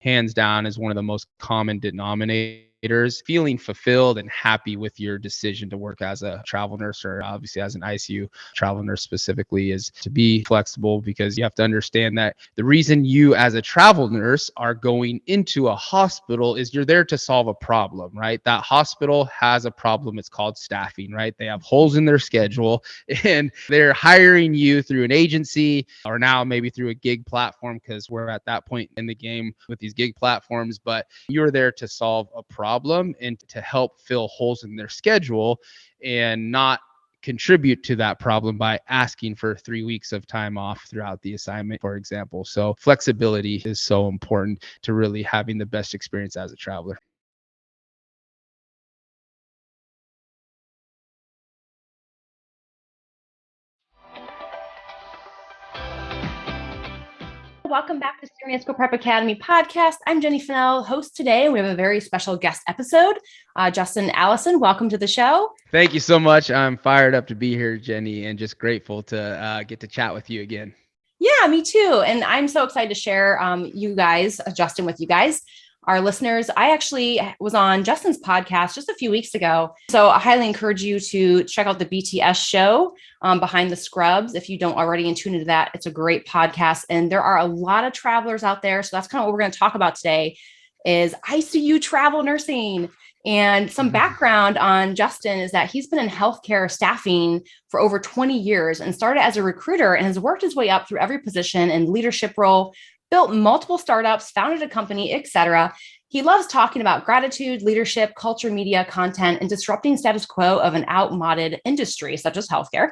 hands down is one of the most common denominators. Feeling fulfilled and happy with your decision to work as a travel nurse, or obviously as an ICU travel nurse specifically, is to be flexible, because you have to understand that the reason you as a travel nurse are going into a hospital is you're there to solve a problem, right? That hospital has a problem. It's called staffing, right? They have holes in their schedule and they're hiring you through an agency, or now maybe through a gig platform, because we're at that point in the game with these gig platforms. But you're there to solve a problem and to help fill holes in their schedule, and not contribute to that problem by asking for 3 weeks of time off throughout the assignment, for example. So flexibility is so important to really having the best experience as a traveler. Welcome back to CRNA School Prep Academy podcast. I'm Jenny Finnell, host today. We have a very special guest episode, Justin Allison. Welcome to the show. Thank you so much. I'm fired up to be here, Jenny, and just grateful to get to chat with you again. Yeah, me too. And I'm so excited to share you guys, Justin, with you guys, our listeners. I actually was on Justin's podcast just a few weeks ago. So I highly encourage you to check out the BTS show, Behind the Scrubs. If you don't already, and tune into that, it's a great podcast. And there are a lot of travelers out there. So that's kind of what we're going to talk about today, is ICU travel nursing. And some background on Justin is that he's been in healthcare staffing for over 20 years and started as a recruiter and has worked his way up through every position and leadership role, built multiple startups, founded a company, etc. He loves talking about gratitude, leadership, culture, media, content, and disrupting status quo of an outmoded industry such as healthcare,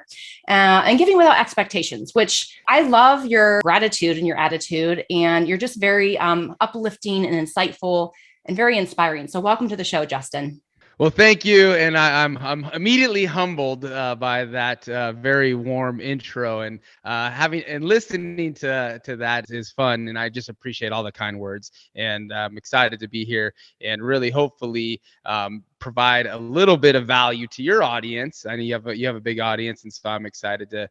and giving without expectations, which I love your gratitude and your attitude. And you're just very uplifting and insightful and very inspiring. So welcome to the show, Justin. Well, thank you, and I'm immediately humbled by that very warm intro, and having and listening to that is fun, and I just appreciate all the kind words, and I'm excited to be here and really hopefully provide a little bit of value to your audience. I know you have a big audience, and so I'm excited to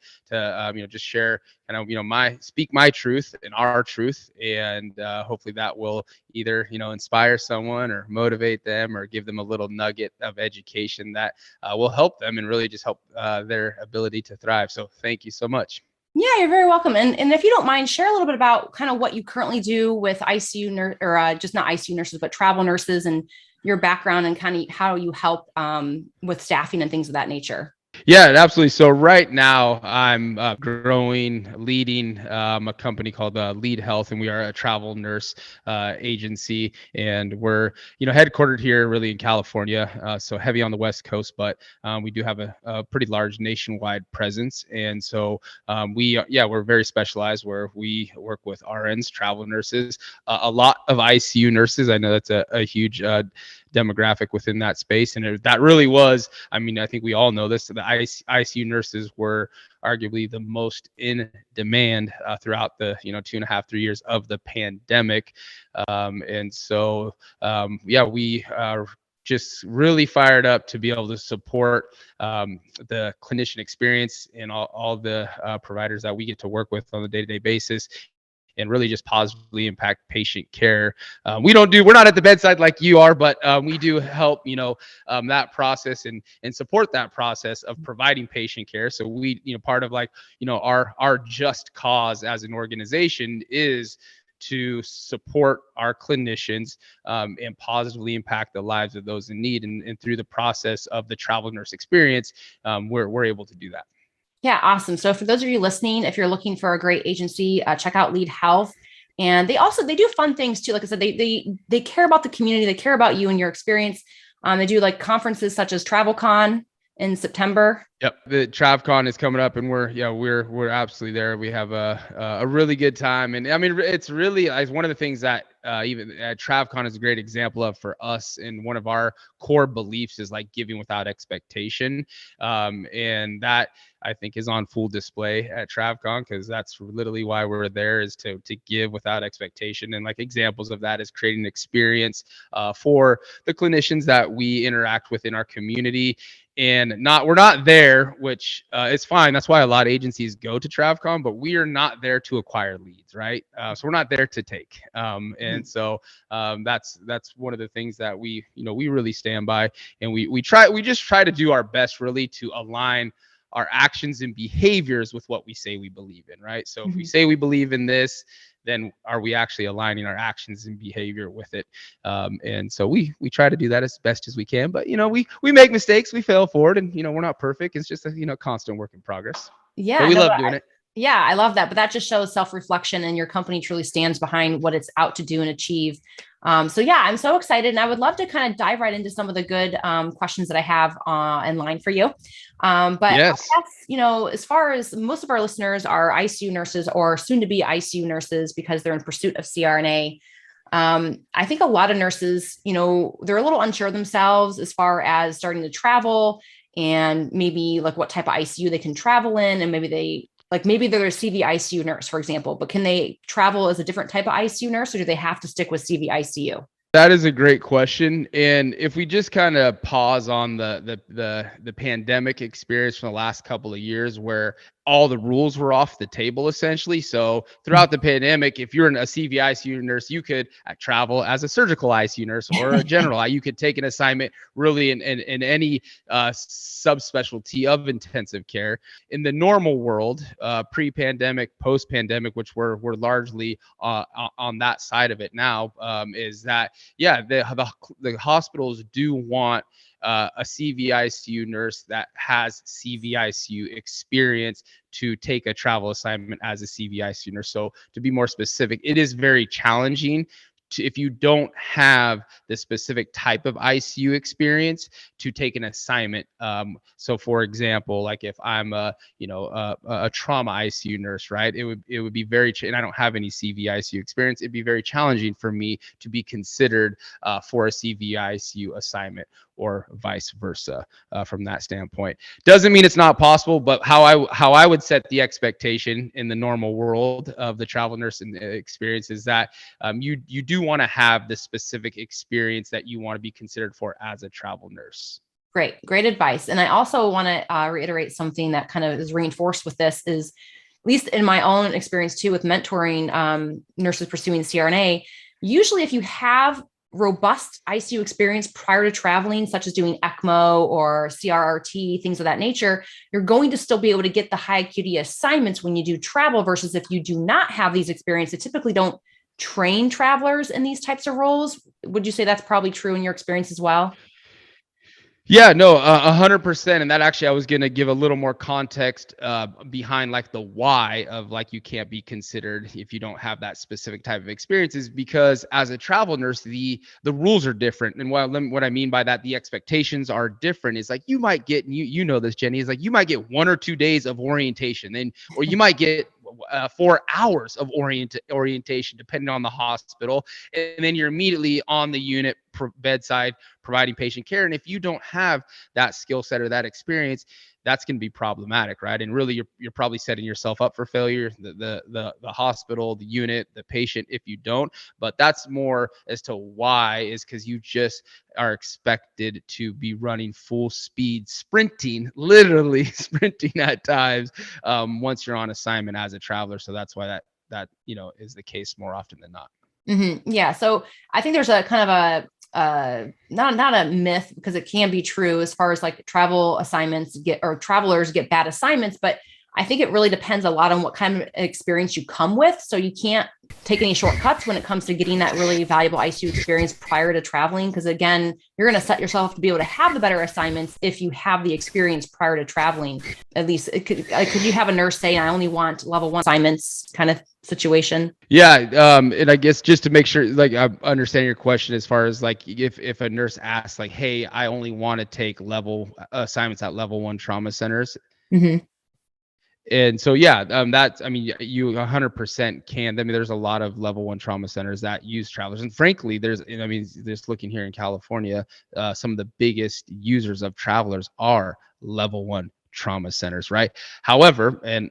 just share kind of speak my truth and our truth, and hopefully that will either inspire someone or motivate them or give them a little nugget of education that will help them and really just help their ability to thrive. So thank you so much. Yeah, you're very welcome. And if you don't mind, share a little bit about kind of what you currently do with ICU or just not ICU nurses, but travel nurses, and your background and kind of how you help with staffing and things of that nature. Yeah, absolutely. So right now I'm leading a company called Lead Health, and we are a travel nurse agency, and we're headquartered here really in California, so heavy on the West Coast, but we do have a pretty large nationwide presence. And so we're very specialized, where we work with RNs, travel nurses, a lot of ICU nurses. I know that's a huge demographic within that space. And that really was, I think we all know this, the ICU nurses were arguably the most in demand throughout the 2.5-3 years of the pandemic. And so we are just really fired up to be able to support the clinician experience and all the providers that we get to work with on a day-to-day basis, and really just positively impact patient care. We're not at the bedside like you are, but we do help, that process and support that process of providing patient care. So we, part of our just cause as an organization is to support our clinicians and positively impact the lives of those in need. And through the process of the travel nurse experience, we're able to do that. Yeah, awesome. So for those of you listening, if you're looking for a great agency, check out Lead Health. And they do fun things too. Like I said, they care about the community. They care about you and your experience. They do like conferences such as TravelCon in September. Yep, the TravCon is coming up, and we're absolutely there. We have a really good time, and it's really one of the things that even TravCon is a great example of for us. And one of our core beliefs is like giving without expectation, and that I think is on full display at TravCon, because that's literally why we're there, is to give without expectation. And like examples of that is creating an experience for the clinicians that we interact with in our community. And we're not there there, which is fine. That's why a lot of agencies go to TravCon, but we are not there to acquire leads, right? So we're not there to take. And so that's one of the things that we really stand by, and we just try to do our best really to align our actions and behaviors with what we say we believe in, right? So if we say we believe in this, then are we actually aligning our actions and behavior with it? And so we try to do that as best as we can, but we make mistakes, we fail forward, and we're not perfect. It's just a constant work in progress. Yeah, but we love doing it. Yeah, I love that. But that just shows self-reflection, and your company truly stands behind what it's out to do and achieve. So yeah, I'm so excited, and I would love to kind of dive right into some of the good questions that I have in line for you. But yes. I guess, as far as most of our listeners are ICU nurses or soon to be ICU nurses because they're in pursuit of CRNA. I think a lot of nurses, they're a little unsure themselves as far as starting to travel and maybe like what type of ICU they can travel in, and maybe they're a CV ICU nurse, for example, but can they travel as a different type of ICU nurse, or do they have to stick with CV ICU? That is a great question. And if we just kind of pause on the pandemic experience from the last couple of years where all the rules were off the table, essentially. So throughout the pandemic, if you're a CV ICU nurse, you could travel as a surgical ICU nurse or a general. You could take an assignment really in any subspecialty of intensive care. In the normal world, pre-pandemic, post-pandemic, which we're largely on that side of it now, is that, yeah, the hospitals do want a CVICU nurse that has CVICU experience to take a travel assignment as a CVICU nurse. So to be more specific, it is very challenging if you don't have the specific type of ICU experience to take an assignment. So for example, like if I'm a trauma ICU nurse, right? It would be very, and I don't have any CVICU experience. It'd be very challenging for me to be considered for a CVICU assignment, or vice versa from that standpoint. Doesn't mean it's not possible, but how I would set the expectation in the normal world of the travel nurse experience is that you do want to have the specific experience that you want to be considered for as a travel nurse. Great advice. And I also want to reiterate something that kind of is reinforced with this is, at least in my own experience too, with mentoring nurses pursuing CRNA, usually if you have robust ICU experience prior to traveling, such as doing ECMO or CRRT, things of that nature, you're going to still be able to get the high acuity assignments when you do travel, versus if you do not have these experiences, typically don't train travelers in these types of roles. Would you say that's probably true in your experience as well? Yeah, no, 100%. And that actually, I was going to give a little more context behind like the why of like you can't be considered if you don't have that specific type of experiences, because as a travel nurse, the rules are different. And what I mean by that, the expectations are different. Is like you might get, and you know this, Jenny, is like you might get 1 or 2 days of orientation, or you might get 4 hours of orientation, depending on the hospital, and then you're immediately on the unit bedside providing patient care. And if you don't have that skill set or that experience, that's going to be problematic, right? And really, you're probably setting yourself up for failure, the hospital, the unit, the patient, if you don't. But that's more as to why, is because you just are expected to be running full speed, sprinting, literally sprinting at times, once you're on assignment as a traveler. So that's why that is the case more often than not. Mm-hmm. Yeah. So I think there's a kind of not a myth, because it can be true as far as like travel assignments travelers get bad assignments, but I think it really depends a lot on what kind of experience you come with. So you can't take any shortcuts when it comes to getting that really valuable ICU experience prior to traveling. Because again, you're going to set yourself up to be able to have the better assignments if you have the experience prior to traveling. At least could you have a nurse say, I only want level 1 assignments kind of situation? Yeah. And I guess just to make sure, like, I understand your question as far as like, if a nurse asks like, hey, I only want to take level assignments at level 1 trauma centers. Mm-hmm. And so, yeah, you 100% can. I mean, there's a lot of level 1 trauma centers that use travelers. And frankly, just looking here in California, some of the biggest users of travelers are level 1 trauma centers, right? However, and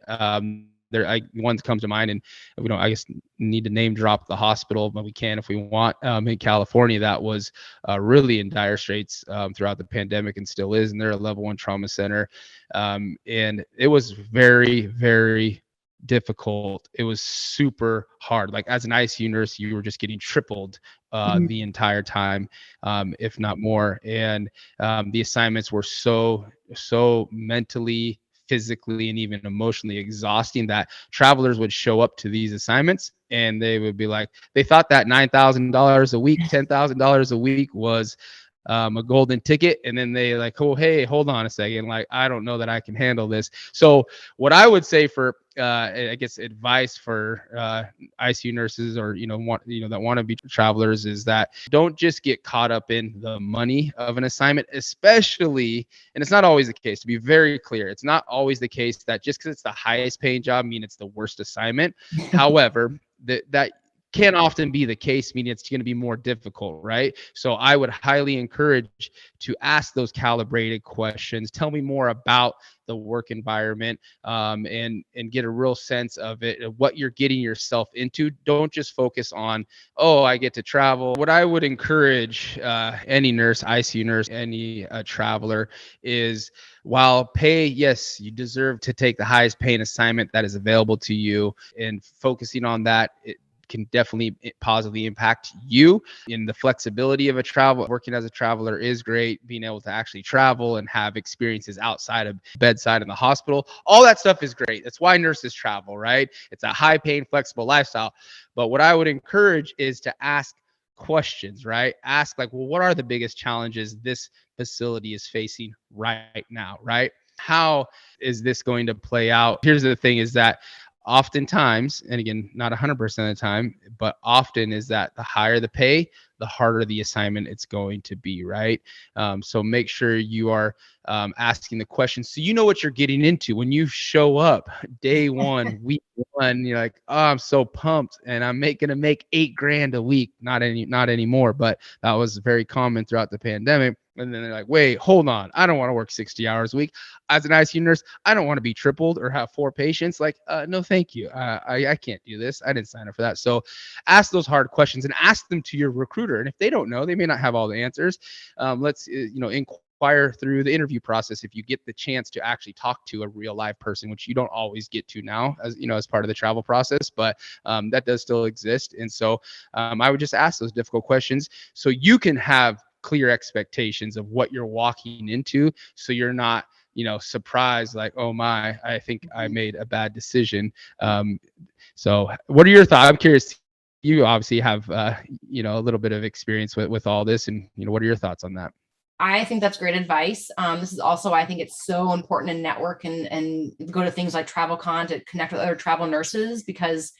one comes to mind, and we don't, I guess, need to name drop the hospital, but we can if we want. In California, that was really in dire straits throughout the pandemic, and still is. And they're a level 1 trauma center, and it was very, very difficult. It was super hard. Like, as an ICU nurse, you were just getting tripled the entire time, if not more. And the assignments were so mentally, physically, and even emotionally exhausting that travelers would show up to these assignments and they would be like, they thought that $9,000 a week, $10,000 a week was a golden ticket. And then they like, oh, hey, hold on a second. Like, I don't know that I can handle this. So what I would say for, I guess, advice for ICU nurses, or, that want to be travelers, is that don't just get caught up in the money of an assignment, especially, and it's not always the case, to be very clear, it's not always the case that just because it's the highest paying job means it's the worst assignment. However, that can often be the case, meaning it's going to be more difficult, right? So I would highly encourage to ask those calibrated questions. Tell me more about the work environment, and get a real sense of it, of what you're getting yourself into. Don't just focus on, oh, I get to travel. What I would encourage any nurse, ICU nurse, any traveler is, while pay, yes, you deserve to take the highest paying assignment that is available to you, and focusing on that, it can definitely positively impact you. In the flexibility of a travel, working as a traveler is great. Being able to actually travel and have experiences outside of bedside in the hospital, all that stuff is great. That's why nurses travel, right? It's a high paying, flexible lifestyle. But what I would encourage is to ask questions, right? Ask, like, well, what are the biggest challenges this facility is facing right now, right? How is this going to play out? Here's the thing, is that oftentimes, and again, not 100% of the time, but often, is that the higher the pay, the harder the assignment it's going to be, right? So make sure you are asking the questions so you know what you're getting into. When you show up day one, week one, you're like, oh, I'm so pumped, and I'm gonna make $8,000 a week. Not anymore, but that was very common throughout the pandemic. And then they're like, wait, hold on, I don't want to work 60 hours a week. As an ICU nurse, I don't want to be tripled or have 4 patients. Like, no, thank you. I can't do this. I didn't sign up for that. So ask those hard questions, and ask them to your recruiter. And if they don't know, they may not have all the answers. Let's inquire through the interview process. If you get the chance to actually talk to a real live person, which you don't always get to now, as part of the travel process, but that does still exist. And so I would just ask those difficult questions so you can have clear expectations of what you're walking into, so you're not surprised, like, oh my, I think I made a bad decision. So what are your thoughts? I'm curious. You obviously have a little bit of experience with all this, and what are your thoughts on that? I think that's great advice. This is also, I think it's so important to network and go to things like TravelCon to connect with other travel nurses, because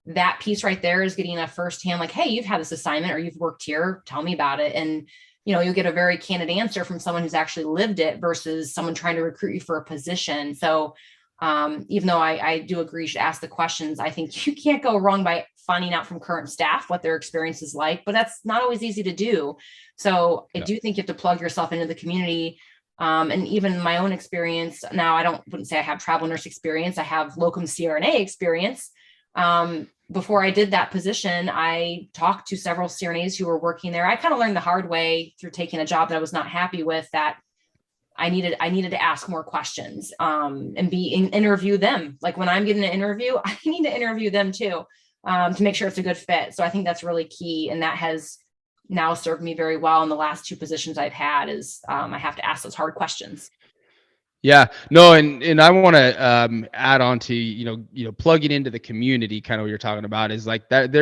that piece right there is getting a firsthand, like, hey, you've had this assignment or you've worked here, tell me about it. And you'll get a very candid answer from someone who's actually lived it versus someone trying to recruit you for a position. So even though I do agree you should ask the questions, I think you can't go wrong by finding out from current staff what their experience is like, but that's not always easy to do. So I do think you have to plug yourself into the community. And even my own experience now, wouldn't say I have travel nurse experience. I have locum CRNA experience. Before I did that position, I talked to several CRNAs who were working there. I kind of learned the hard way through taking a job that I was not happy with, that I needed to ask more questions, and interview them. Like, when I'm getting an interview, I need to interview them too, to make sure it's a good fit. So I think that's really key. And that has now served me very well in the last 2 positions I've had, is I have to ask those hard questions. Yeah, no, and I want to add on to plugging into the community, kind of what you're talking about, is like that.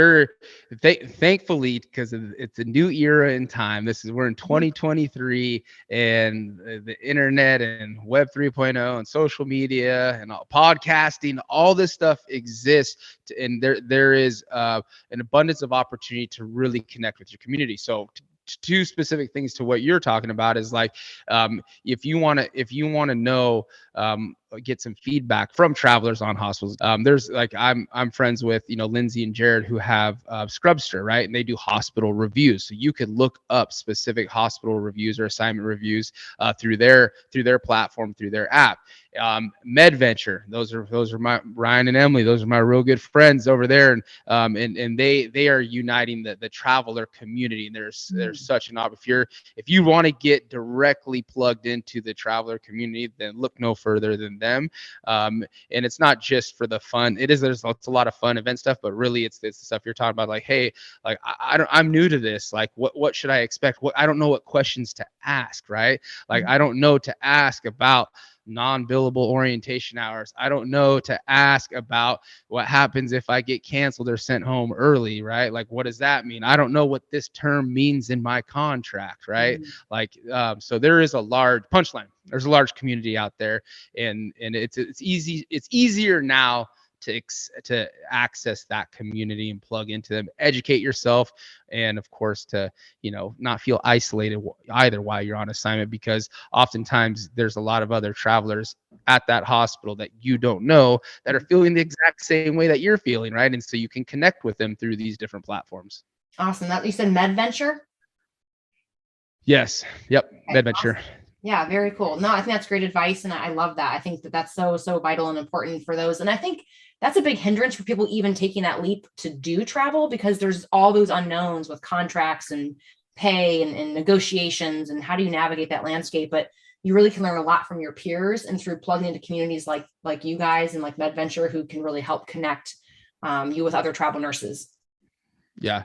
Thankfully, because it's a new era in time. We're in 2023, and the internet and Web 3.0 and social media and podcasting, all this stuff exists, and there is an abundance of opportunity to really connect with your community. So 2 specific things to what you're talking about is like, if you want to know get some feedback from travelers on hospitals. There's like I'm friends with Lindsay and Jared who have Scrubster, right? And they do hospital reviews, so you could look up specific hospital reviews or assignment reviews through their platform, through their app. MedVenture, those are my Ryan and Emily. Those are my real good friends over there, and they are uniting the traveler community. And there's such an if you want to get directly plugged into the traveler community, then look no further than them. And it's not just for the fun. There's a lot of fun event stuff, but really it's the stuff you're talking about. Like, hey, like I'm new to this. Like, what should I expect? I don't know what questions to ask, right? Like, I don't know to ask about non-billable orientation hours. I don't know to ask about what happens if I get canceled or sent home early, right? Like, what does that mean? I don't know what this term means in my contract, right? Like, so there is a large punchline. There's a large community out there, and it's easy. It's easier now to access that community and plug into them, educate yourself, and of course to not feel isolated either while you're on assignment, because oftentimes there's a lot of other travelers at that hospital that you don't know that are feeling the exact same way that you're feeling, right? And so you can connect with them through these different platforms. Awesome. That you said MedVenture? Yes. Yep. Okay, MedVenture. awesome. Yeah, very cool. No, I think that's great advice. And I love that. I think that's so vital and important for those. And I think that's a big hindrance for people even taking that leap to do travel, because there's all those unknowns with contracts and pay and negotiations and how do you navigate that landscape. But you really can learn a lot from your peers and through plugging into communities like you guys and like MedVenture, who can really help connect you with other travel nurses. Yeah,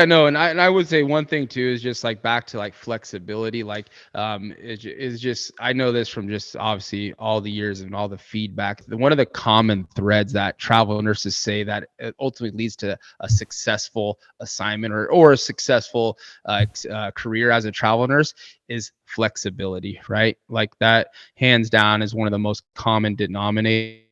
no, and I would say one thing too is just like back to like flexibility. Like it's just, I know this from just obviously all the years and all the feedback. One of the common threads that travel nurses say that it ultimately leads to a successful assignment or a successful career as a travel nurse is flexibility, right? Like that hands down is one of the most common denominators.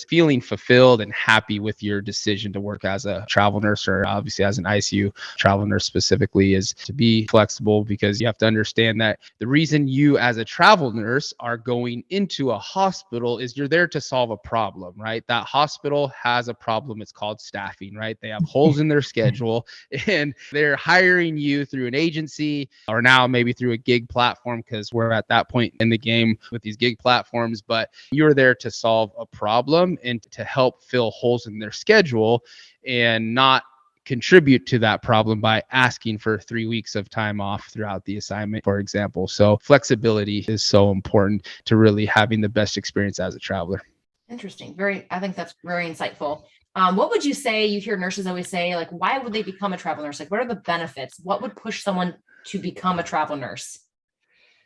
Feeling fulfilled and happy with your decision to work as a travel nurse, or obviously as an ICU travel nurse specifically, is to be flexible, because you have to understand that the reason you as a travel nurse are going into a hospital is you're there to solve a problem, right? That hospital has a problem. It's called staffing, right? They have holes in their schedule and they're hiring you through an agency or now maybe through a gig platform, because we're at that point in the game with these gig platforms, but you're there to solve a problem and to help fill holes in their schedule and not contribute to that problem by asking for 3 weeks of time off throughout the assignment, for example. So flexibility is so important to really having the best experience as a traveler. Interesting. I think that's very insightful. What would you say, you hear nurses always say, like, why would they become a travel nurse? Like, what are the benefits? What would push someone to become a travel nurse?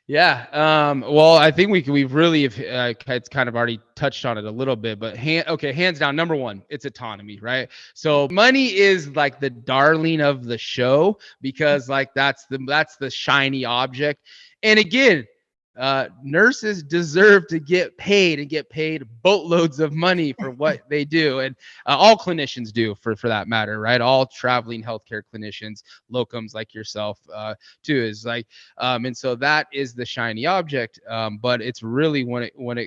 Yeah. Well, I think we've really it's kind of already touched on it a little bit, but hands down, number one, it's autonomy, right? So money is like the darling of the show, because like that's the shiny object. And again, nurses deserve to get paid and get paid boatloads of money for what they do. And all clinicians do for that matter, right? All traveling healthcare clinicians, locums like yourself too, is like, and so that is the shiny object. But it's really when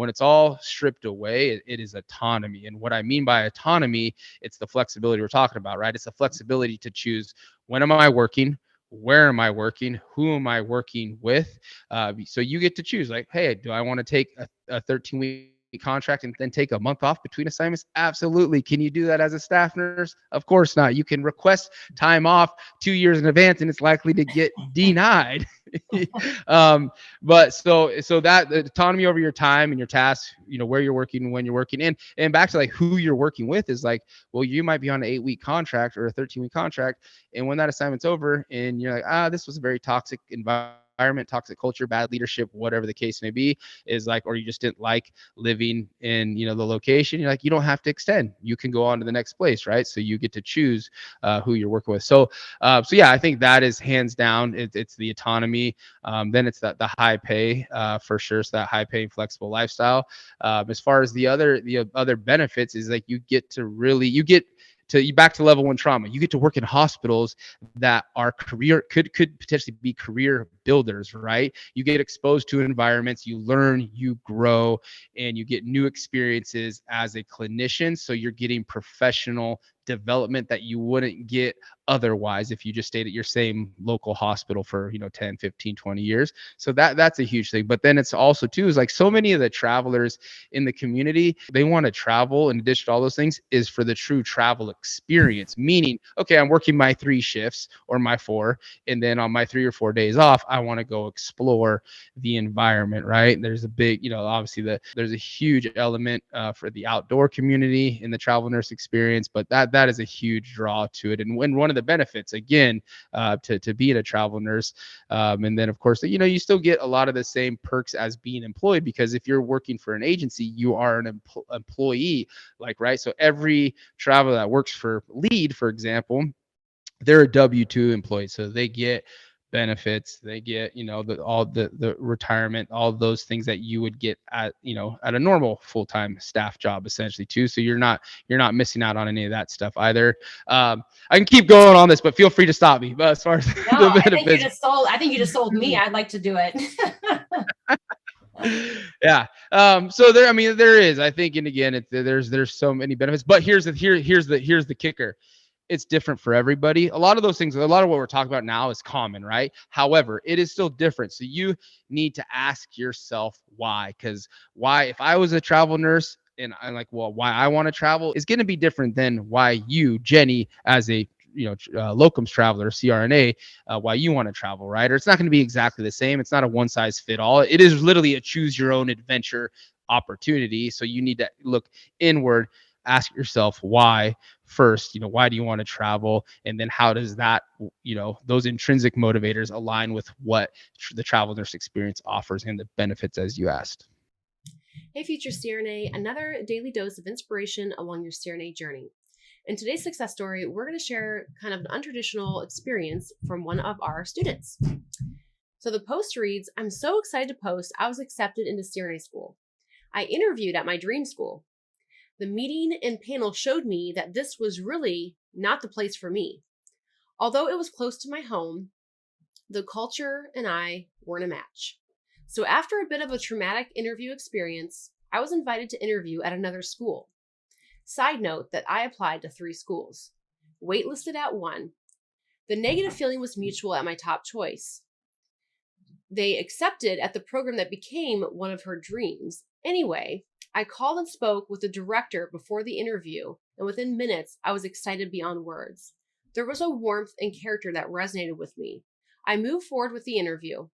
it's all stripped away, it is autonomy. And what I mean by autonomy, it's the flexibility we're talking about, right? It's the flexibility to choose, when am I working? Where am I working? Who am I working with? So you get to choose, like, hey, do I want to take a 13-week contract and then take a month off between assignments? Absolutely. Can you do that as a staff nurse? Of course not. You can request time off 2 years in advance and it's likely to get denied. But so that the autonomy over your time and your tasks, where you're working, when you're working, and back to like who you're working with is like, well, you might be on an 8-week contract or a 13-week contract, and when that assignment's over and you're like, this was a very toxic environment, toxic culture, bad leadership, whatever the case may be, is like, or you just didn't like living in the location, you're like, you don't have to extend, you can go on to the next place, right? So you get to choose who you're working with. So yeah, I think that is hands down, it's the autonomy. Then it's the high pay for sure. So that high paying flexible lifestyle. As far as the other benefits is like, you get back to level 1 trauma. You get to work in hospitals that are could potentially be career builders, right? You get exposed to environments, you learn, you grow, and you get new experiences as a clinician. So you're getting professional development that you wouldn't get otherwise if you just stayed at your same local hospital for 10, 15, 20 years. So that's a huge thing. But then it's also too is like so many of the travelers in the community, they want to travel in addition to all those things is for the true travel experience, meaning, okay, I'm working my 3 shifts or my 4, and then on my 3 or 4 days off, I want to go explore the environment, right? There's a big, obviously there's a huge element for the outdoor community in the travel nurse experience, but that is a huge draw to it. And when one of the benefits, again, to being a travel nurse, and then of course, you still get a lot of the same perks as being employed, because if you're working for an agency, you are an employee, like, right? So every traveler that works for Lead, for example, they're a W-2 employee, so they get benefits, they get all the retirement, all those things that you would get at at a normal full-time staff job, essentially, too. So you're not missing out on any of that stuff either. I can keep going on this, but feel free to stop me. But as far as No, the benefits, I think you just sold me. I'd like to do it. Yeah. So there is, I think, and again, there's so many benefits, but here's the kicker. It's different for everybody. A lot of those things, a lot of what we're talking about now is common, right? However, it is still different. So you need to ask yourself why, because if I was a travel nurse and I'm like, well, why I want to travel is going to be different than why you, Jenny, as a locums traveler, CRNA, why you want to travel, right? Or it's not going to be exactly the same. It's not a one size fit all. It is literally a choose your own adventure opportunity. So you need to look inward, ask yourself why first. Why do you want to travel? And then how does that, those intrinsic motivators align with what the travel nurse experience offers and the benefits, as you asked. Hey, future CRNA, another daily dose of inspiration along your CRNA journey. In today's success story, we're going to share kind of an untraditional experience from one of our students. So the post reads, I'm so excited to post I was accepted into CRNA school. I interviewed at my dream school. The meeting and panel showed me that this was really not the place for me. Although it was close to my home, the culture and I weren't a match. So after a bit of a traumatic interview experience, I was invited to interview at another school. Side note that I applied to 3 schools, waitlisted at 1. The negative feeling was mutual at my top choice. They accepted at the program that became one of her dreams. Anyway, I called and spoke with the director before the interview, and within minutes, I was excited beyond words. There was a warmth and character that resonated with me. I moved forward with the interview.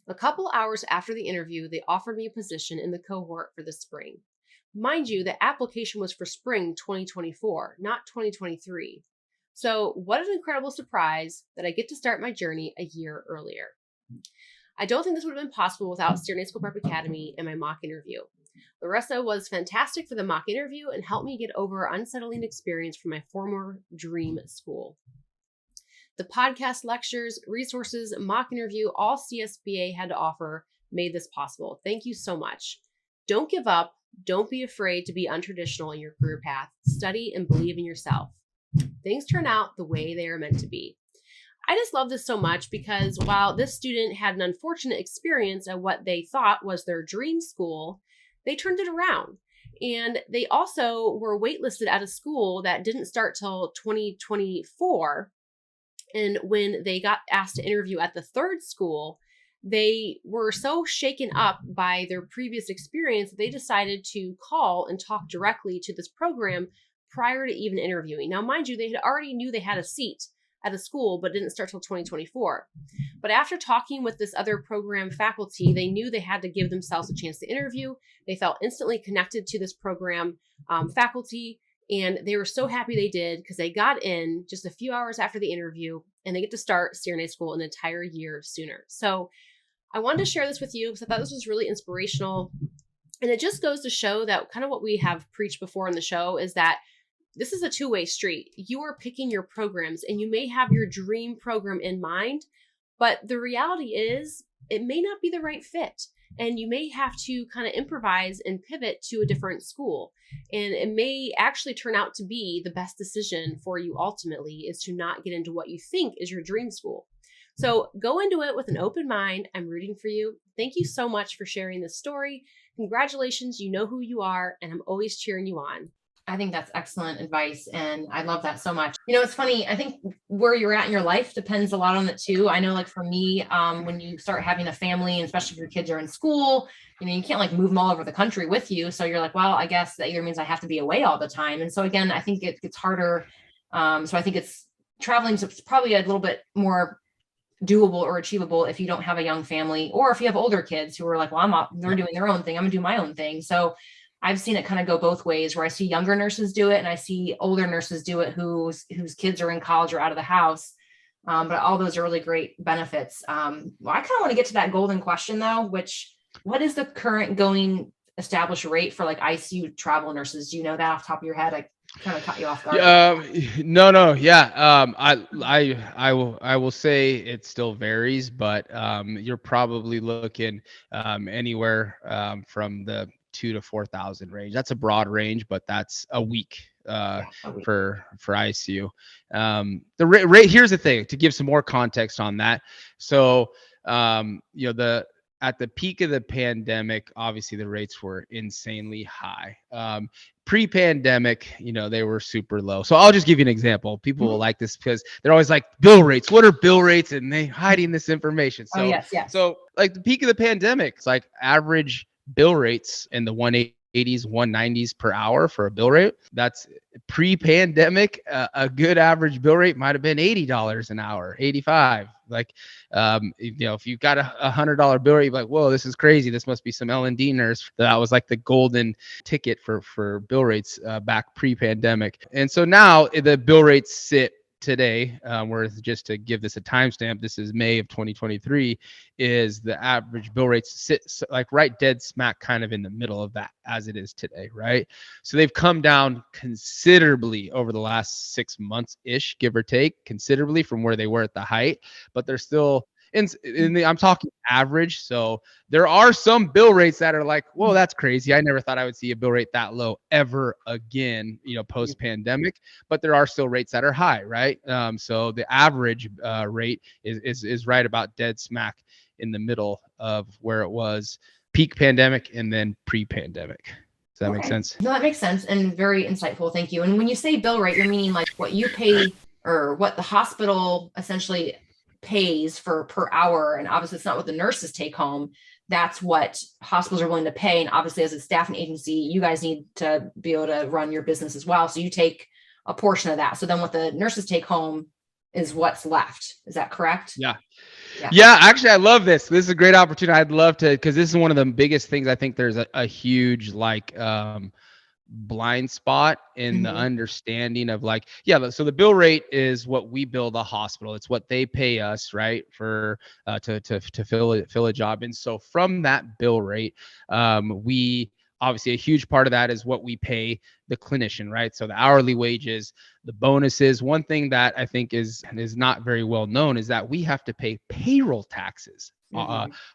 A couple hours after the interview, they offered me a position in the cohort for the spring. Mind you, the application was for spring 2024, not 2023. So what an incredible surprise that I get to start my journey a year earlier. I don't think this would have been possible without CRNA School Prep Academy and my mock interview. Larissa was fantastic for the mock interview and helped me get over an unsettling experience from my former dream school. The podcast, lectures, resources, mock interview, all CSPA had to offer made this possible. Thank you so much. Don't give up. Don't be afraid to be untraditional in your career path. Study and believe in yourself. Things turn out the way they are meant to be. I just love this so much because while this student had an unfortunate experience at what they thought was their dream school, they turned it around. And they also were waitlisted at a school that didn't start till 2024. And when they got asked to interview at the 3rd school, they were so shaken up by their previous experience that they decided to call and talk directly to this program prior to even interviewing. Now, mind you, they had already knew they had a seat at a school, but didn't start till 2024. But after talking with this other program faculty, they knew they had to give themselves a chance to interview. They felt instantly connected to this program faculty, and they were so happy they did because they got in just a few hours after the interview, and they get to start CRNA school an entire year sooner. So I wanted to share this with you because I thought this was really inspirational. And it just goes to show that kind of what we have preached before in the show is that this is a two-way street. You are picking your programs and you may have your dream program in mind, But the reality is it may not be the right fit. And you may have to kind of improvise and pivot to a different school. And it may actually turn out to be the best decision for you ultimately is to not get into what you think is your dream school. So go into it with an open mind. I'm rooting for you. Thank you so much for sharing this story. Congratulations. You know who you are, and I'm always cheering you on. I think that's excellent advice. And I love that so much. You know, it's funny. I think where you're at in your life depends a lot on it too. I know like for me, when you start having a family, and especially if your kids are in school, you know, you can't like move them all over the country with you. So you're like, well, I guess that either means I have to be away all the time. And so again, I think it gets harder. So I think traveling is probably a little bit more doable or achievable if you don't have a young family, or if you have older kids who are like, well, they're doing their own thing. I'm gonna do my own thing. So I've seen it kind of go both ways, where I see younger nurses do it and I see older nurses do it whose kids are in college or out of the house. But all those are really great benefits. Well, I kind of want to get to that golden question though, what is the current going established rate for like ICU travel nurses? Do you know that off the top of your head? I kind of caught you off guard. No. Yeah. I will say it still varies, but you're probably looking anywhere from the 2,000 to 4,000 range. That's a broad range, but that's a week for ICU. The rate, here's the thing to give some more context on that. So, at the peak of the pandemic, obviously the rates were insanely high. Pre-pandemic, they were super low. So I'll just give you an example. People will like this because they're always like, bill rates. What are bill rates? And they hiding this information. So, yes. So like the peak of the pandemic, it's like average bill rates in the 180s, 190s per hour for a bill rate. That's pre-pandemic. A good average bill rate might have been $80 an hour, 85. Like, if you got a $100 bill rate, you're like, whoa, this is crazy. This must be some L&D nurse. That was like the golden ticket for bill rates back pre-pandemic. And so now the bill rates sit today, where just to give this a timestamp, this is May of 2023, is the average bill rates sit like right dead smack kind of in the middle of that as it is today, right? So they've come down considerably over the last 6 months ish, give or take, considerably from where they were at the height, but they're still I'm talking average. So there are some bill rates that are like, whoa, that's crazy. I never thought I would see a bill rate that low ever again, post pandemic, but there are still rates that are high, right? So the average rate is right about dead smack in the middle of where it was peak pandemic and then pre-pandemic. Does that make sense? No, that makes sense and very insightful. Thank you. And when you say bill rate, you're meaning like what you pay or what the hospital essentially pays for per hour. And obviously it's not what the nurses take home. That's what hospitals are willing to pay. And obviously as a staffing agency, you guys need to be able to run your business as well. So you take a portion of that. So then what the nurses take home is what's left. Is that correct? Yeah. Actually, I love this. This is a great opportunity. I'd love to, because this is one of the biggest things. I think there's a huge blind spot in the understanding of so the bill rate is what we bill the hospital. It's what they pay us, right, for to fill a job. And so from that bill rate, we obviously a huge part of that is what we pay the clinician, right? So the hourly wages, the bonuses. One thing that I think is not very well known is that we have to pay payroll taxes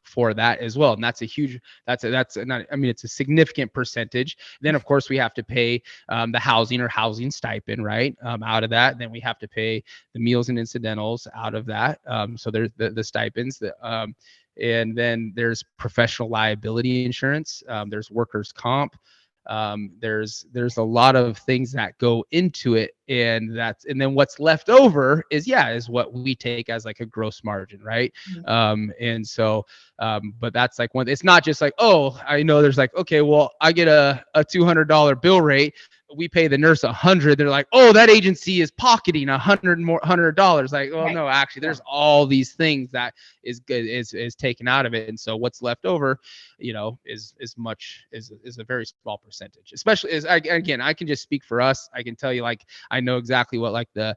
for that as well. And that's it's a significant percentage. Then of course we have to pay the housing stipend, right? Out of that. And then we have to pay the meals and incidentals out of that. So there's the stipends that, and then there's professional liability insurance. There's workers' comp. There's a lot of things that go into it, and then what's left over is what we take as like a gross margin, right? And so, but that's like it's not just like, oh, I know there's like, okay, well, I get a $200 bill rate. We pay the nurse $100. They're like, oh, that agency is pocketing $100. Like, well, no, actually, there's all these things that is taken out of it, and so what's left over, is a very small percentage. Especially again, I can just speak for us. I can tell you, like, I know exactly what like the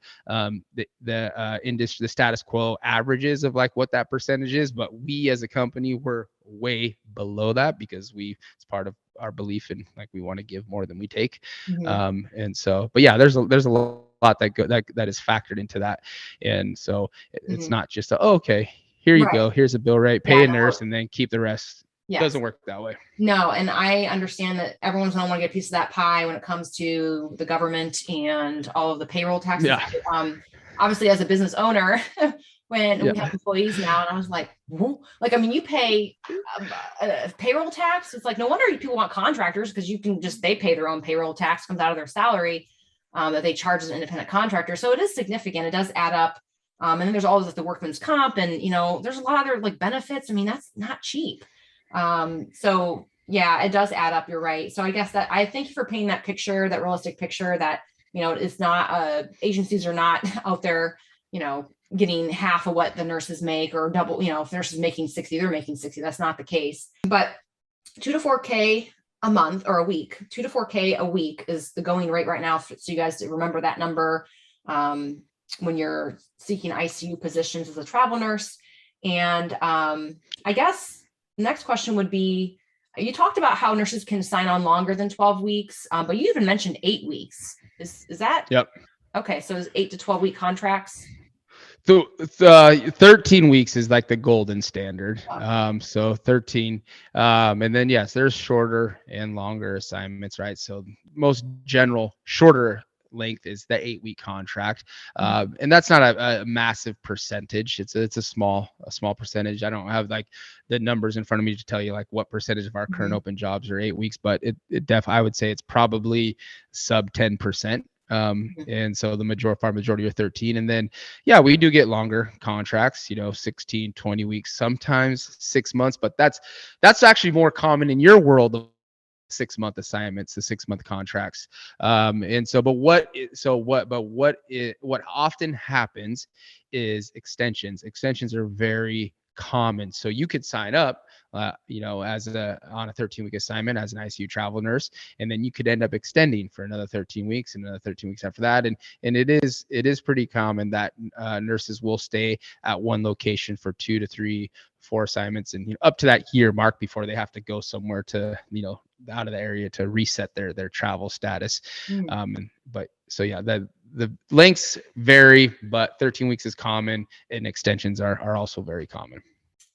industry, the status quo averages of like what that percentage is, but we as a company were way below that because it's part of our belief in like we want to give more than we take. And so, but there's a lot that is factored into that. And so it's not just okay, here you Right. go. Here's a bill rate, pay Yeah, a nurse, and then keep the rest. Yes. Doesn't work that way. No, and I understand that everyone's going to want to get a piece of that pie when it comes to the government and all of the payroll taxes. Yeah. Obviously, as a business owner, when we have employees now, and I was like, I mean, you pay payroll tax. It's like, no wonder people want contractors, because they pay their own payroll tax, comes out of their salary that they charge as an independent contractor. So it is significant. It does add up. And then there's all of the workman's comp, and there's a lot of other benefits. I mean, that's not cheap. So yeah, it does add up. You're right. So I guess that I thank you for painting that picture, that realistic picture that, it's not, agencies are not out there, getting half of what the nurses make, or double, if nurses making 60, they're making 60. That's not the case. But 2 to 4K a month or a week, 2 to 4K a week is the going rate right now. So you guys remember that number, when you're seeking ICU positions as a travel nurse. And, I guess the next question would be, you talked about how nurses can sign on longer than 12 weeks, but you even mentioned 8 weeks. Is that? Yep. Okay. So it's 8 to 12 week contracts. So 13 weeks is like the golden standard. So 13. And then, yes, there's shorter and longer assignments, right? So most general shorter length is the 8-week contract. And that's not a massive percentage. It's a small percentage. I don't have like the numbers in front of me to tell you like what percentage of our current open jobs are 8 weeks, but I would say it's probably sub 10%. And so the majority are 13. And then, yeah, we do get longer contracts, 16, 20 weeks, sometimes 6 months, but that's actually more common in your world of 6-month assignments, the 6-month contracts. And so, what often happens is extensions. Extensions are very common. So you could sign up, on a 13-week assignment as an ICU travel nurse, and then you could end up extending for another 13 weeks and another 13 weeks after that. And it is pretty common that nurses will stay at one location for 2 to 3, 4 assignments, and up to that year mark before they have to go somewhere to, out of the area to reset their travel status. But so yeah, the lengths vary, but 13 weeks is common, and extensions are also very common.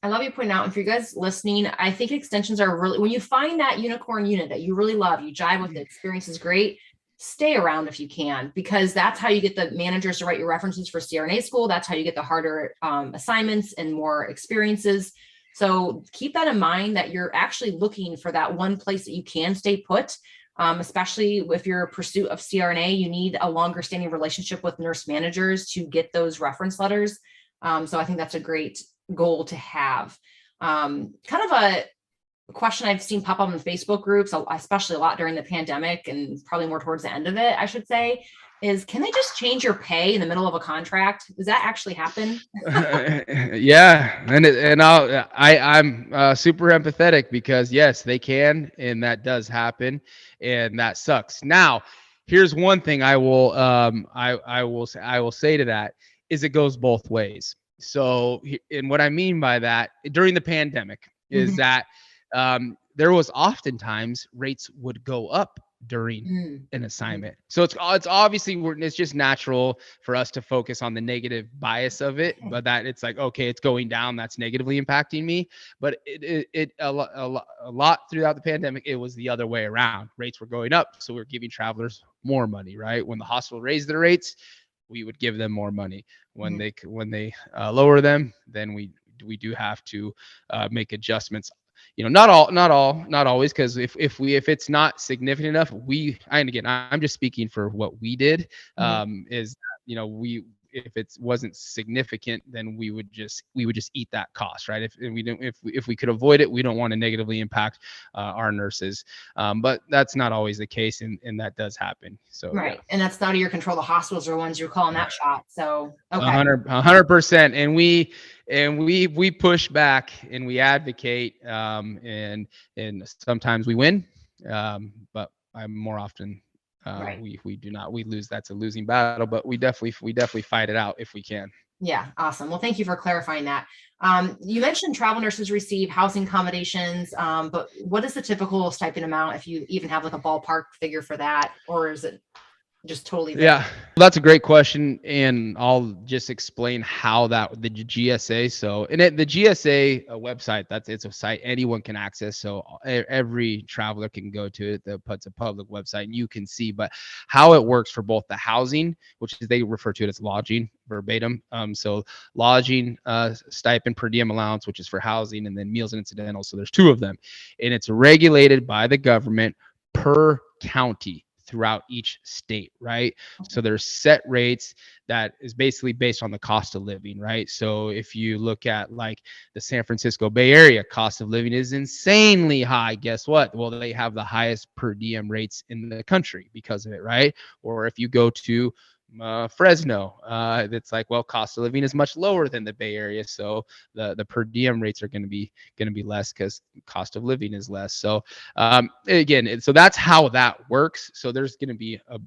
I love you pointing out, and for you guys listening, I think extensions are really, when you find that unicorn unit that you really love, you jive with, the experience is great, stay around if you can, because that's how you get the managers to write your references for CRNA school. That's how you get the harder assignments and more experiences. So keep that in mind, that you're actually looking for that one place that you can stay put. Especially if your pursuit of CRNA, you need a longer standing relationship with nurse managers to get those reference letters. So I think that's a great goal to have. Kind of a question I've seen pop up in Facebook groups, especially a lot during the pandemic, and probably more towards the end of it, I should say, is can they just change your pay in the middle of a contract? Does that actually happen? Yeah. I'm super empathetic, because yes, they can. And that does happen. And that sucks. Now, here's one thing I will say to that is it goes both ways. So, and what I mean by that during the pandemic is that there was oftentimes rates would go up during an assignment. So it's obviously it's just natural for us to focus on the negative bias of it, but that it's like, okay, it's going down, that's negatively impacting me. But a lot throughout the pandemic, it was the other way around. Rates were going up, so we're giving travelers more money, right? When the hospital raised their rates, we would give them more money. When they lower them, then we do have to make adjustments. Not always, because if it's not significant enough, I'm just speaking for what we did, is, if it wasn't significant, then we would just eat that cost, right? If we could avoid it, we don't want to negatively impact our nurses. But that's not always the case, and that does happen. So right, yeah. And that's not your control. The hospitals are the ones you're calling that shot. So okay, 100%, and we push back and we advocate, and sometimes we win, but I'm more often. Right. We do not, we lose. That's a losing battle, but we definitely fight it out if we can. Yeah. Awesome. Well, thank you for clarifying that. You mentioned travel nurses receive housing accommodations, but what is the typical stipend amount, if you even have like a ballpark figure for that, or is it just totally there? Yeah, that's a great question, and I'll just explain how that the GSA. So, the GSA website, it's a site anyone can access. So every traveler can go to it. It's a public website, and you can see. But how it works for both the housing, which is they refer to it as lodging verbatim. So lodging, stipend, per diem allowance, which is for housing, and then meals and incidentals. So there's two of them, and it's regulated by the government per county throughout each state, right? So there's set rates that is basically based on the cost of living, right? So if you look at like the San Francisco Bay Area, cost of living is insanely high. Guess what? Well, they have the highest per diem rates in the country because of it, right? Or if you go to Fresno, it's like, well, cost of living is much lower than the Bay Area, so the per diem rates are going to be less because cost of living is less. So again, so that's how that works. So there's going to be a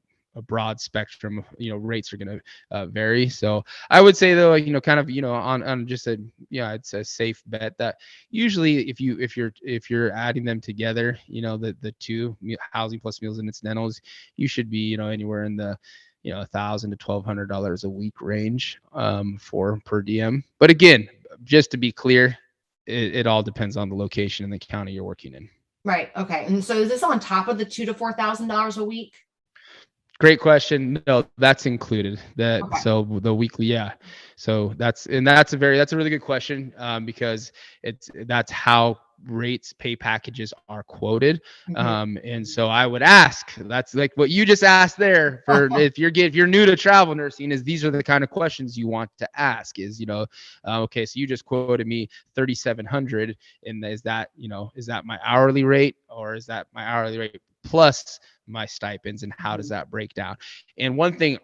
broad spectrum of, rates are going to vary. So I would say though, kind of, on just it's a safe bet that usually if you're adding them together, the two, housing plus meals and incidentals, you should be, anywhere in the $1,000 to $1,200 a week range for per diem. But again, just to be clear, it all depends on the location and the county you're working in. Right. Okay. And so is this on top of the $2,000 to $4,000 a week? Great question. No, that's included. Okay. So the weekly, yeah. So that's a really good question, because that's how rates pay packages are quoted. And so I would ask, that's like what you just asked there, for if you're new to travel nursing, is these are the kind of questions you want to ask, is, okay, so you just quoted me 3,700, and is that my hourly rate, or is that my hourly rate plus my stipends, and how does that break down? And one thing,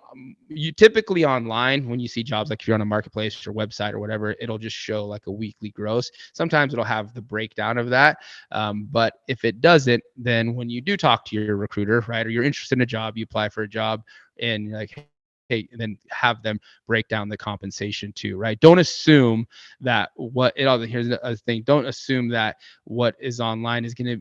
you typically online, when you see jobs, like if you're on a marketplace or website or whatever, it'll just show like a weekly gross. Sometimes it'll have the breakdown of that. But if it doesn't, then when you do talk to your recruiter, right, or you're interested in a job, you apply for a job, and you're like, hey, and then have them break down the compensation too, right? Don't assume that here's a thing. Don't assume that what is online is gonna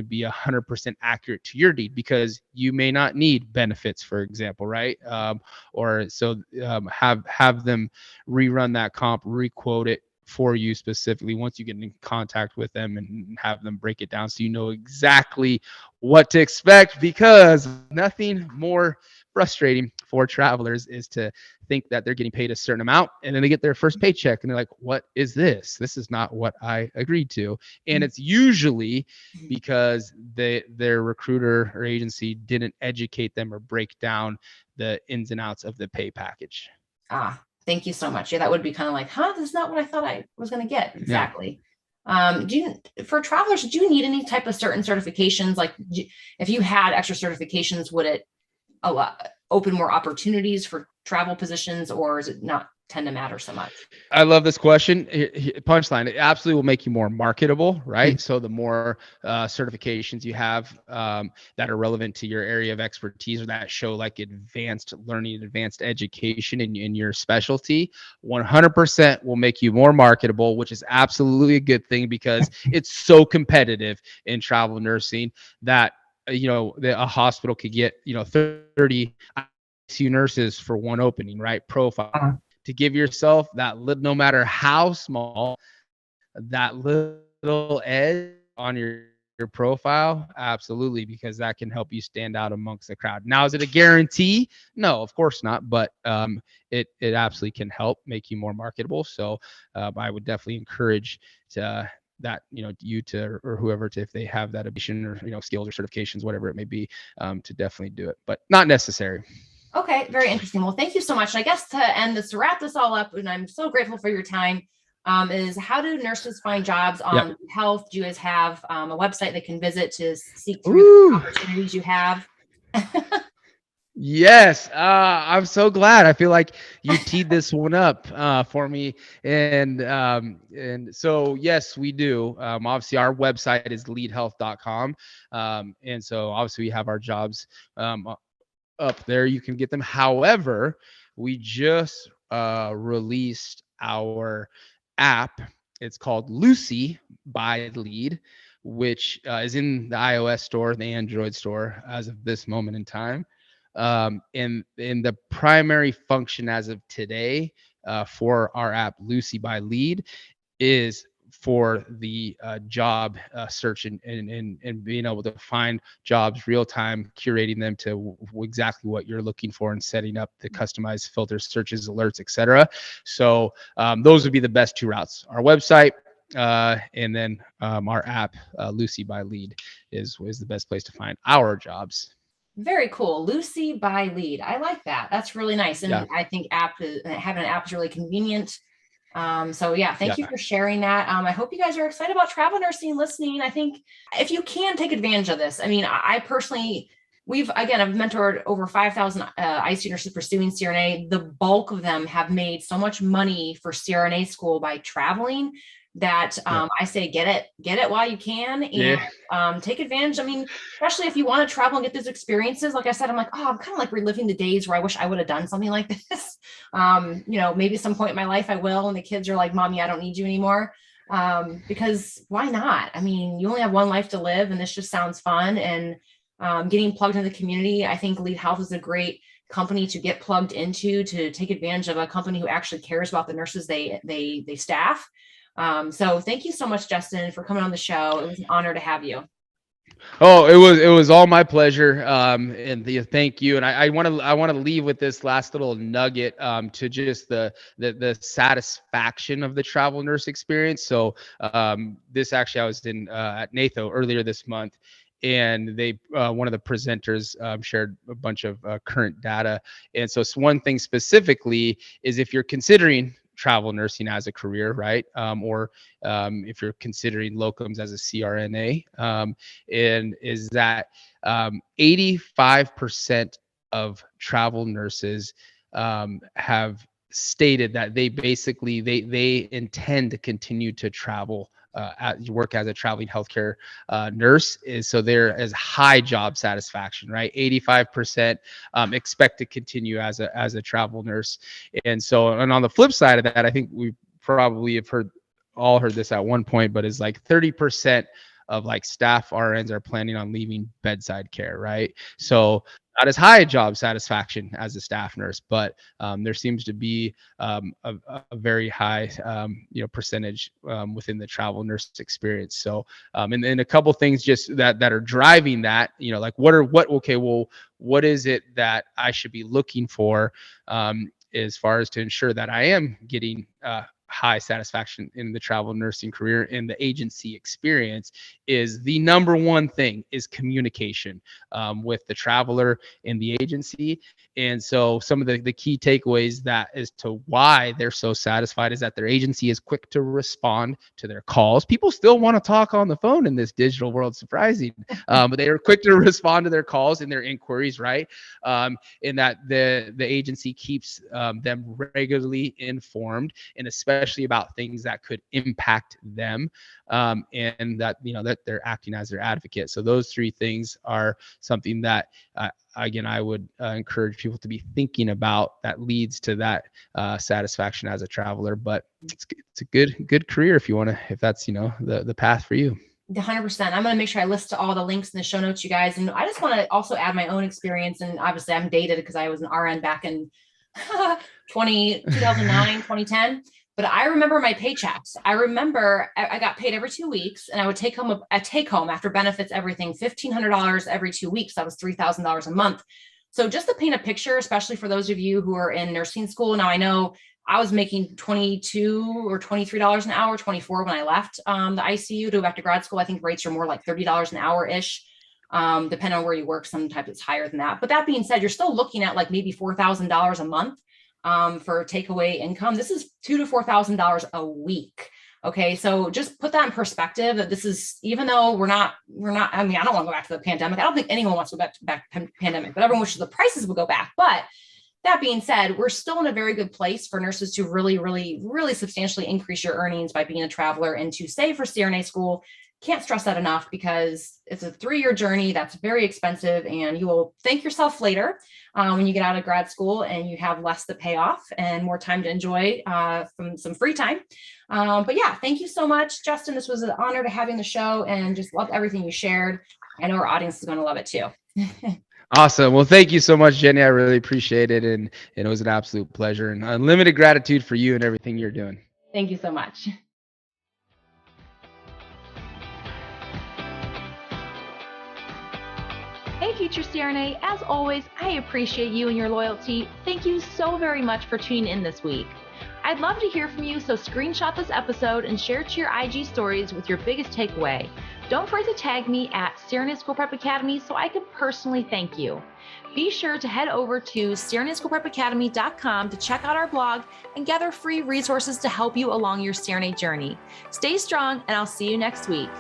be 100% accurate to your need, because you may not need benefits, for example, right? Have them rerun that comp, requote it for you specifically once you get in contact with them, and have them break it down so you know exactly what to expect, because nothing more frustrating for travelers is to think that they're getting paid a certain amount, and then they get their first paycheck and they're like, what is this? This is not what I agreed to. And it's usually because their recruiter or agency didn't educate them or break down the ins and outs of the pay package. Thank you so much. Yeah, that would be kind of like, this is not what I thought I was going to get. Exactly. Yeah. For travelers, do you need any type of certain certifications? Like, if you had extra certifications, would it open more opportunities for travel positions, or is it not tend to matter so much? I love this question. Punchline: it absolutely will make you more marketable, right? So the more certifications you have that are relevant to your area of expertise, or that show like advanced learning, advanced education in your specialty, 100% will make you more marketable, which is absolutely a good thing, because it's so competitive in travel nursing that a hospital could get 30 ICU nurses for one opening, right? Profile. To give yourself that no matter how small, that little edge on your profile, absolutely, because that can help you stand out amongst the crowd. Now, is it a guarantee? No, of course not, but it absolutely can help make you more marketable. So I would definitely encourage that you to, or whoever, to, if they have that ability or skills or certifications, whatever it may be, to definitely do it, but not necessary. Okay, very interesting. Well, thank you so much. And I guess to wrap this all up, and I'm so grateful for your time, is how do nurses find jobs on health? Do you guys have a website they can visit to seek through the opportunities you have? Yes, I'm so glad. I feel like you teed this one up for me, and so yes, we do. Obviously, our website is leadhealth.com, and so obviously we have our jobs up there. You can get them. However, we just released our app. It's called Lucy by Lead, which is in the iOS store, the Android store, as of this moment in time. And the primary function as of today for our app, Lucy by Lead, is for the job search and being able to find jobs real time, curating them to exactly what you're looking for and setting up the customized filters, searches, alerts, etc. So those would be the best two routes. Our website and then our app, Lucy by Lead, is the best place to find our jobs. Very cool. Lucy by Lead. I like that. That's really nice. And Yeah. I think having an app is really convenient. So yeah, thank you for sharing that. I hope you guys are excited about travel nursing listening. I think if you can take advantage of this, I mean, I personally, I've mentored over 5,000 ICU nurses pursuing CRNA. The bulk of them have made so much money for CRNA school by traveling that I say get it while you can, and take advantage. I mean, especially if you want to travel and get those experiences. Like I said, I'm like, I'm kind of like reliving the days where I wish I would have done something like this. Maybe at some point in my life I will, and the kids are like, Mommy, I don't need you anymore. Because why not? I mean, you only have one life to live, and this just sounds fun. And getting plugged into the community, I think Lead Health is a great company to get plugged into, to take advantage of a company who actually cares about the nurses they staff. So thank you so much, Justin, for coming on the show. It was an honor to have you. Oh, it was all my pleasure. And thank you. And I want to leave with this last little nugget to just the satisfaction of the travel nurse experience. So this actually, I was in at NATHO earlier this month, and they one of the presenters shared a bunch of current data. And so one thing specifically is, if you're considering travel nursing as a career, right? Or if you're considering locums as a CRNA, and is that 85% of travel nurses have stated that they basically they intend to continue to travel, work as a traveling healthcare nurse. So there is high job satisfaction, right? 85% expect to continue as a travel nurse. And so, and on the flip side of that, I think we probably have all heard this at one point, but it's like 30% of like staff RNs are planning on leaving bedside care, right? So not as high job satisfaction as a staff nurse, but there seems to be a very high percentage within the travel nurse experience. So and a couple things just that are driving that, like what is it that I should be looking for as far as to ensure that I am getting high satisfaction in the travel nursing career. And the agency experience is the number one thing, is communication with the traveler and the agency. And so some of the key takeaways that as to why they're so satisfied is that their agency is quick to respond to their calls. People still want to talk on the phone in this digital world, surprising, but they are quick to respond to their calls and their inquiries, right? In that the agency keeps them regularly informed, and especially about things that could impact them, and that that they're acting as their advocate. So those three things are something that again, I would encourage people to be thinking about, that leads to that satisfaction as a traveler. But it's a good career if that's the path for you. 100%. I'm going to make sure I list all the links in the show notes, you guys. And I just want to also add my own experience. And obviously I'm dated because I was an RN back in 2009, 2010. But I remember my paychecks. I remember I got paid every 2 weeks, and I would take home after benefits, everything, $1,500 every 2 weeks. That was $3,000 a month. So just to paint a picture, especially for those of you who are in nursing school. Now I know I was making $22 or $23 an hour, 24 when I left the ICU to go back to grad school. I think rates are more like $30 an hour ish, depending on where you work. Sometimes it's higher than that. But that being said, you're still looking at like maybe $4,000 a month for takeaway income. This is $2,000 to $4,000 a week. Okay. So just put that in perspective, that this is, even though we're not, I mean, I don't want to go back to the pandemic. I don't think anyone wants to go back to the pandemic, but everyone wishes the prices would go back. But that being said, we're still in a very good place for nurses to really, really, really substantially increase your earnings by being a traveler and to save for CRNA school. Can't stress that enough, because it's a 3-year journey that's very expensive, and you will thank yourself later when you get out of grad school and you have less to pay off and more time to enjoy from some free time. But yeah, thank you so much, Justin. This was an honor to have you on the show, and just loved everything you shared. I know our audience is going to love it too. Awesome. Well, thank you so much, Jenny. I really appreciate it. And it was an absolute pleasure and unlimited gratitude for you and everything you're doing. Thank you so much. Hey, future CRNA, as always, I appreciate you and your loyalty. Thank you so very much for tuning in this week. I'd love to hear from you, so screenshot this episode and share it to your IG stories with your biggest takeaway. Don't forget to tag me at CRNA School Prep Academy so I can personally thank you. Be sure to head over to CRNASchoolPrepAcademy.com to check out our blog and gather free resources to help you along your CRNA journey. Stay strong, and I'll see you next week.